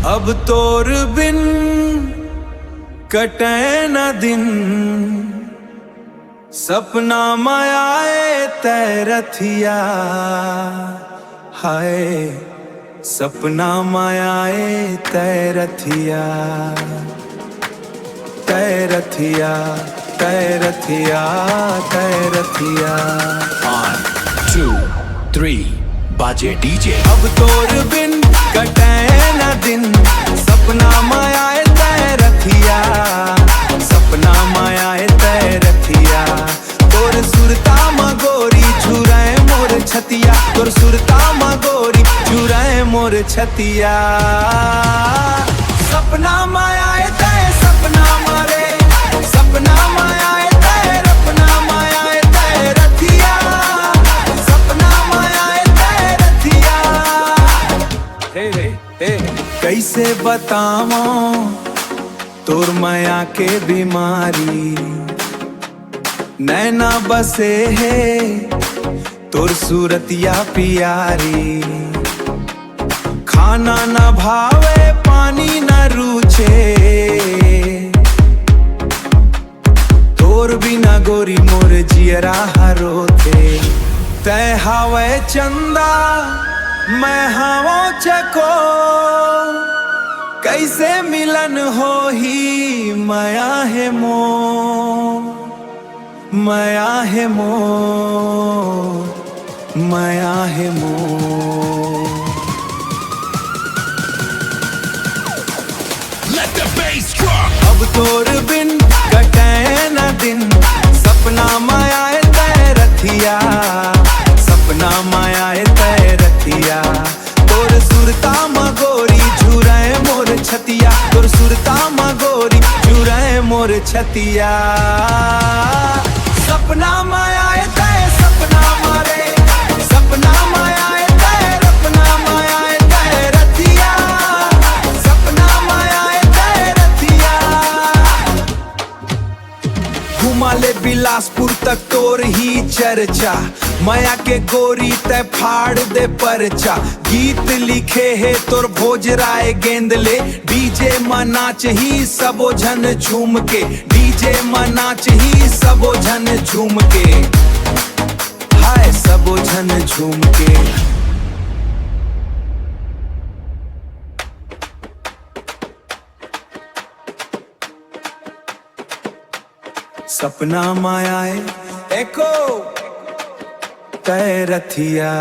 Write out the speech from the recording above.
अब तोर बिन कटे न दिन, सपना मायाए तैरथिया। हाय सपना मायाए तैरथिया, तैरथिया तैरथिया तैरथिया। 1 2 3 बाजे डीजे। अब तोर बिन कटे न दिन, सपना मायाए तैरथिया, सपना मायाए तैरथिया। तोर सुरता मगोरी झुराए मोर छतिया, तोर सुरता मगोरी झुराए मोर छतिया। सपना मायाए तै सपना मारे, सपना मायाए तै रपना मायाए तैरथिया, सपना मायाए तैरथिया। हे रे हे कैसे बतावो तोर माया के बीमारी, नैना बसे है तोर सूरतिया प्यारी। खाना न भावे पानी न रुचे, तोर बिना गोरी मोर जियरा हरोथे। तै हावे चंदा मैं हावो चको, कैसे मिलन हो ही माया है मो, माया है मो, माया है मो। Let the bass drop. अब तोर बिन कटे न दिन, सपना मायाए तैरथिया, सपना मायाए तैरथिया। तोर सुरता मगोरी झुराए मोर छतिया, तोर सुरता मगोरी झुराए मोर छतिया। सपना मायाए तै सपना मारे, सपना मायाए तै रपना मायाए तैरथिया, सपना मायाए तैरथिया। घुमा ले बिलासपुर तक तोर ही चर्चा, माया के गोरी तै फाड़ दे परचा। गीत लिखे है तोर भोजराय गेंदले, डीजे मनाच ही सबो झन झूम के, डीजे मनाच ही सबो झन झूम के। हाय सबो झन झूम के। सपना मायाए एको तैरथिया।